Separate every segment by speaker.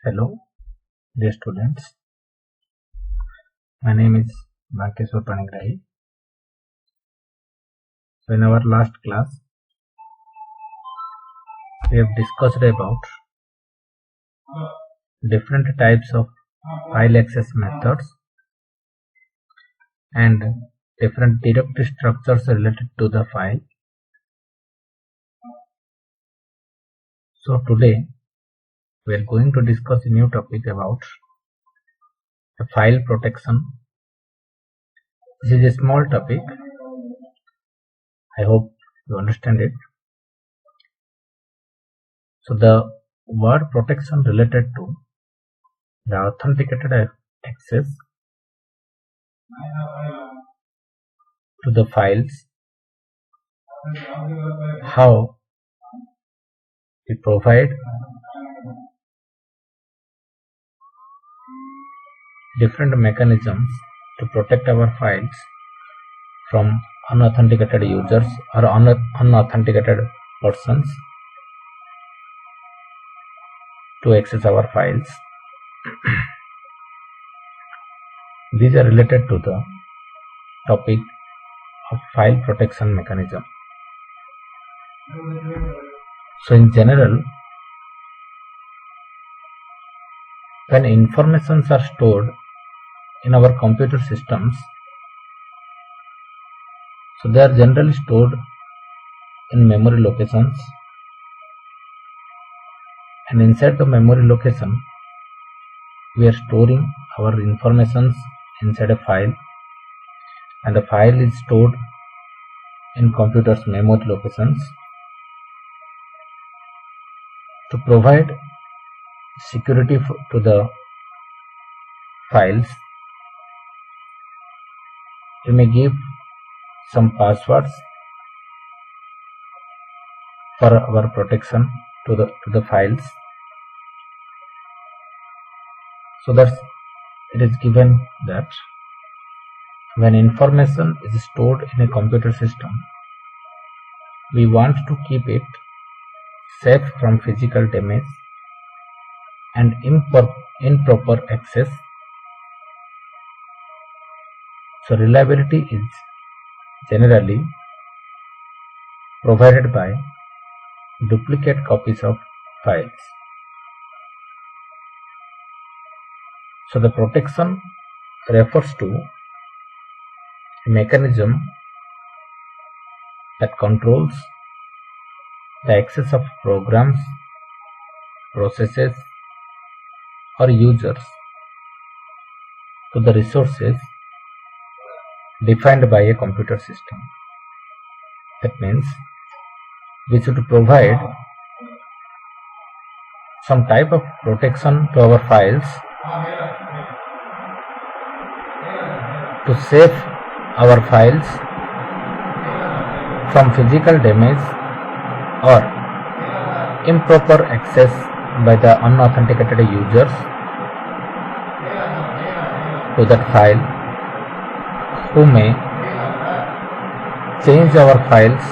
Speaker 1: Hello, dear students. My name is Bhankeshwar Panigrahi. So, in our last class, we have discussed about different types of file access methods and different directory structures related to the file. So, today we are going to discuss a new topic about the file protection. This is a small topic. I hope you understand it. So, the word protection related to the authenticated access to the files, how we provide different mechanisms to protect our files from unauthenticated users or unauthenticated persons to access our files. These are related to the topic of file protection mechanism. So in general, when informations are stored in our computer systems, so they are generally stored in memory locations, and inside the memory location we are storing our informations inside a file, and the file is stored in computer's memory locations. To provide security to the files, we may give some passwords for our protection to the files, so that it is given that when information is stored in a computer system, we want to keep it safe from physical damage and improper access. So reliability is generally provided by duplicate copies of files. So the protection refers to a mechanism that controls the access of programs, processes, or users to the resources defined by a computer system. That means we should provide some type of protection to our files to save our files from physical damage or improper access by the unauthenticated users to that file, who may change our files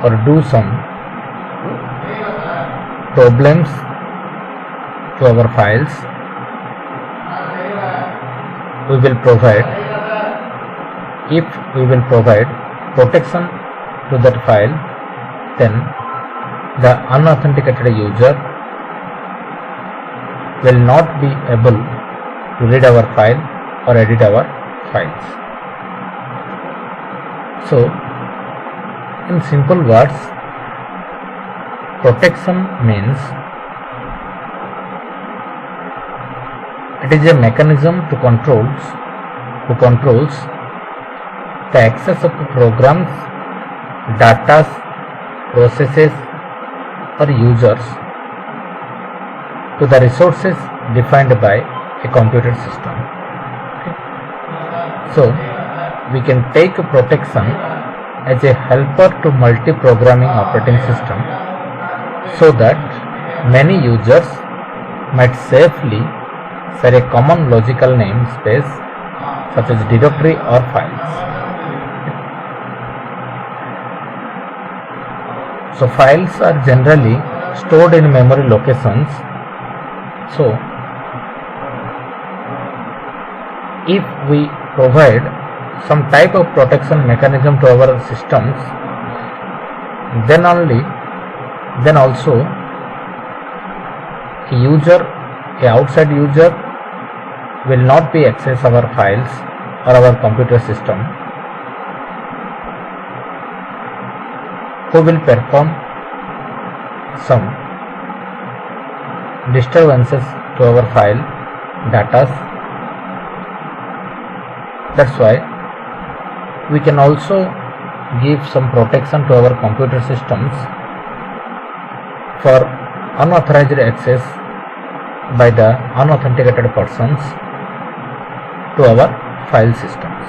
Speaker 1: or do some problems to our files. If we will provide protection to that file, then the unauthenticated user will not be able to read our file or edit our files. So, in simple words, protection means it is a mechanism to controls the access of the programs, data, processes, or users to the resources defined by a computer system. Okay. So we can take protection as a helper to multi-programming operating system, so that many users might safely share a common logical namespace such as directory or files. So files are generally stored in memory locations. So if we provide some type of protection mechanism to our systems, then also a outside user will not be access our files or our computer system, who will perform some disturbances to our file data. That's why we can also give some protection to our computer systems for unauthorized access by the unauthenticated persons to our file systems.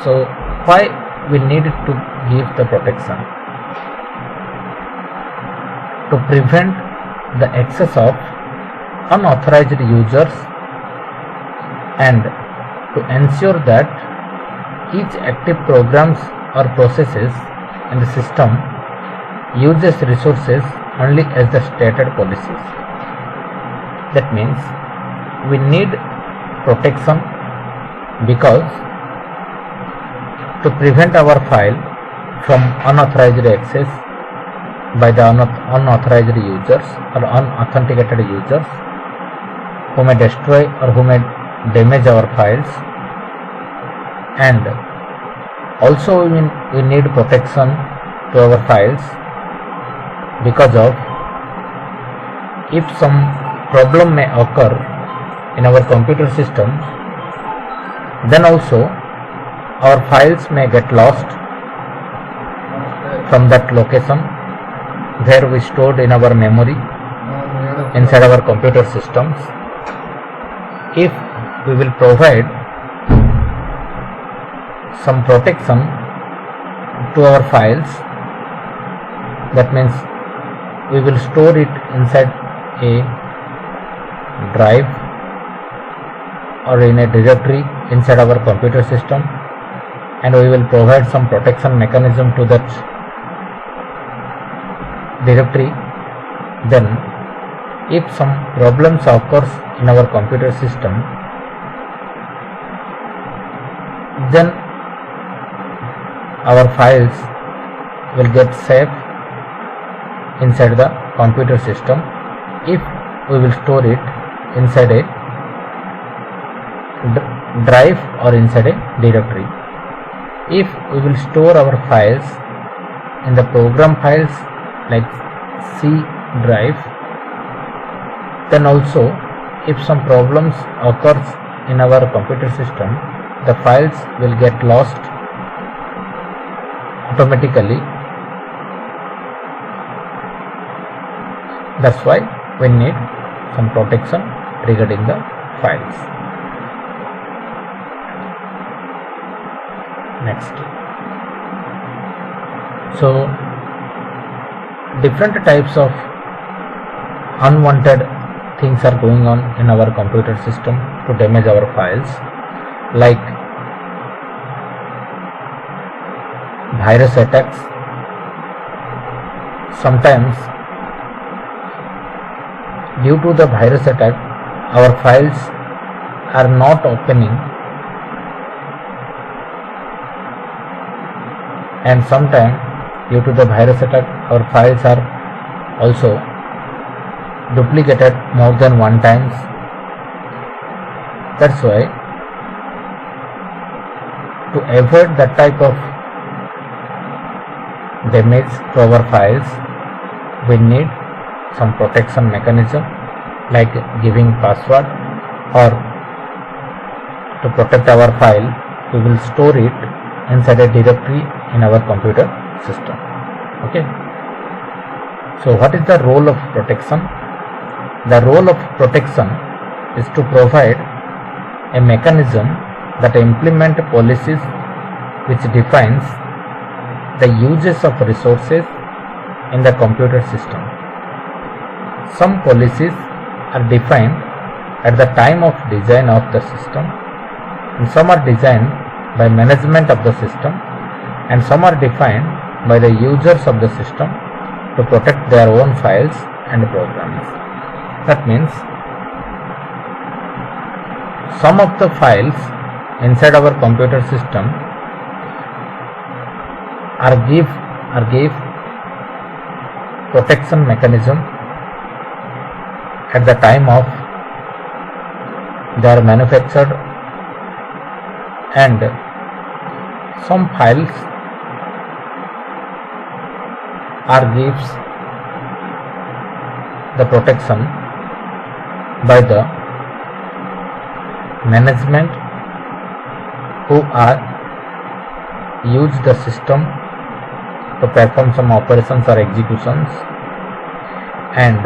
Speaker 1: So why we need to give the protection? To prevent the access of unauthorized users and to ensure that each active programs or processes in the system uses resources only as the stated policies. That means we need protection because to prevent our file from unauthorized access by the unauthorized users or unauthenticated users who may destroy or who may damage our files. And also we need protection to our files because of if some problem may occur in our computer system, then also our files may get lost from that location where we stored in our memory inside our computer systems. If we will provide some protection to our files, that means we will store it inside a drive or in a directory inside our computer system, and we will provide some protection mechanism to that directory. Then if some problems occurs in our computer system, then our files will get safe inside the computer system if we will store it inside a drive or inside a directory. If we will store our files in the program files like C drive, then also if some problems occurs in our computer system, the files will get lost automatically. That's why we need some protection regarding the files. Next, so different types of unwanted things are going on in our computer system to damage our files, like virus attacks. Sometimes due to the virus attack, our files are not opening, and sometimes due to the virus attack our files are also duplicated more than one times. That's why to avoid that type of damage to our files, we need some protection mechanism like giving password, or to protect our file we will store it inside a directory in our computer system. Okay, so what is the role of protection? The role of protection is to provide a mechanism that implement policies which defines the uses of resources in the computer system. Some policies are defined at the time of design of the system, and some are designed by management of the system, and some are defined by the users of the system to protect their own files and programs. That means some of the files inside our computer system are give protection mechanism at the time of they are manufactured, and some files are gives the protection by the management who are use the system to perform some operations or executions, and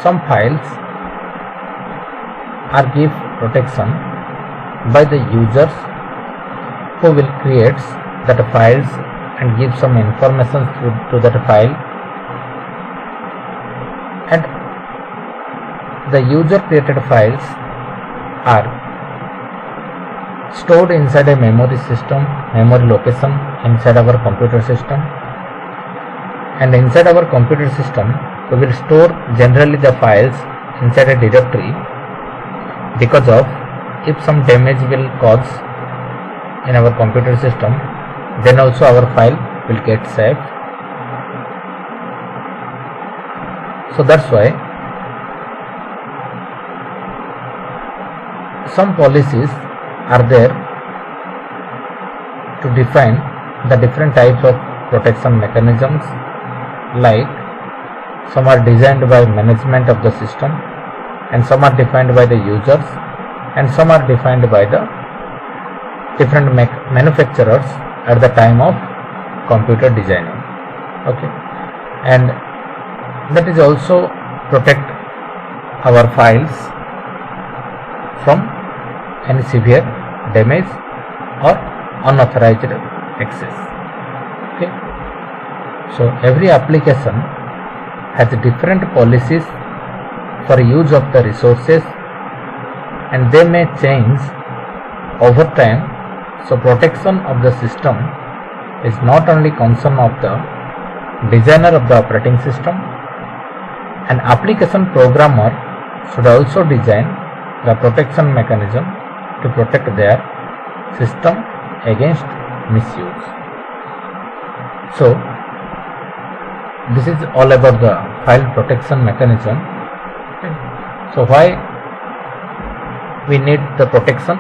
Speaker 1: some files are give protection by the users who will create that files and give some information to that file, and the user created files are stored inside a memory location inside our computer system, and inside our computer system we will store generally the files inside a directory, because of if some damage will cause in our computer system, then also our file will get saved. So that's why some policies are there to define the different types of protection mechanisms, like some are designed by management of the system, and some are defined by the users, and some are defined by the different manufacturers at the time of computer designing. Okay, and that is also protect our files from any severe damage or unauthorized access. Okay, so every application has different policies for use of the resources, and they may change over time. So protection of the system is not only concern of the designer of the operating system. An application programmer should also design the protection mechanism to protect their system against misuse. So this is all about the file protection mechanism. So why we need the protection?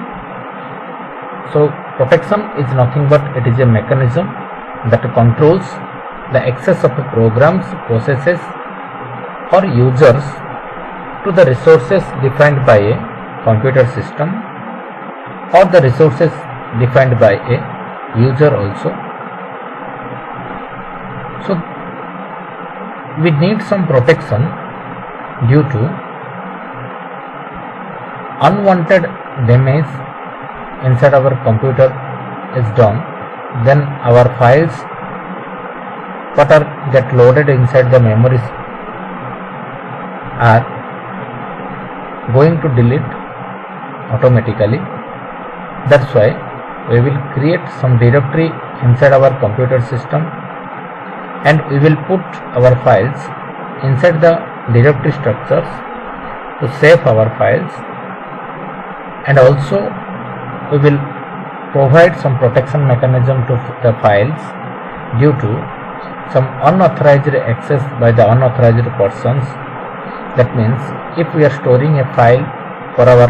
Speaker 1: So protection is nothing but it is a mechanism that controls the access of the programs, processes or users to the resources defined by a computer system, or the resources defined by a user also. So we need some protection due to unwanted damage inside our computer is done, then our files what are get loaded inside the memories are going to delete automatically. That's why we will create some directory inside our computer system, and we will put our files inside the directory structures to save our files, and also we will provide some protection mechanism to the files due to some unauthorized access by the unauthorized persons. That means if we are storing a file for our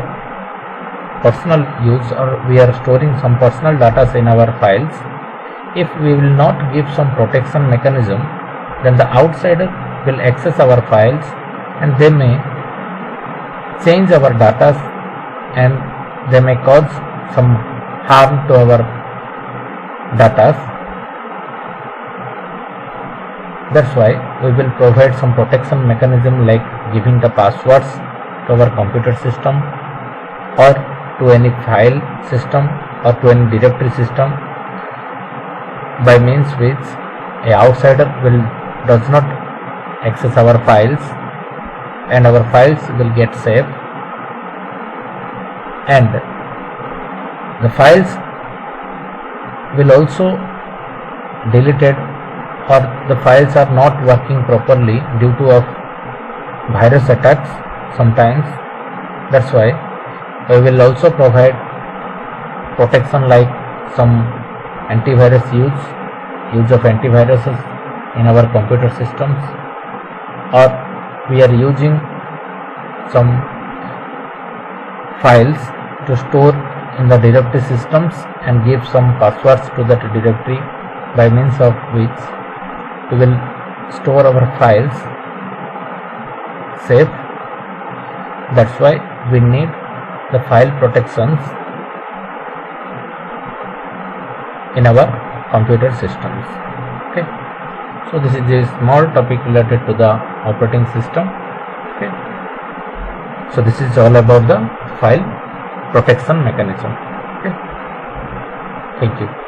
Speaker 1: personal use, or we are storing some personal data in our files, if we will not give some protection mechanism, then the outsider will access our files and they may change our data and they may cause some harm to our data. That's why we will provide some protection mechanism like giving the passwords to our computer system or to any file system or to any directory system, by means which a outsider does not access our files and our files will get saved, and the files will also deleted or the files are not working properly due to of virus attacks sometimes. That's why we will also provide protection like some antivirus use of antiviruses in our computer systems, or we are using some files to store in the directory systems and give some passwords to that directory by means of which we will store our files safe. That's why we need the file protections in our computer systems. Okay, so this is a small topic related to the operating system. Okay, so this is all about the file protection mechanism. Okay, thank you.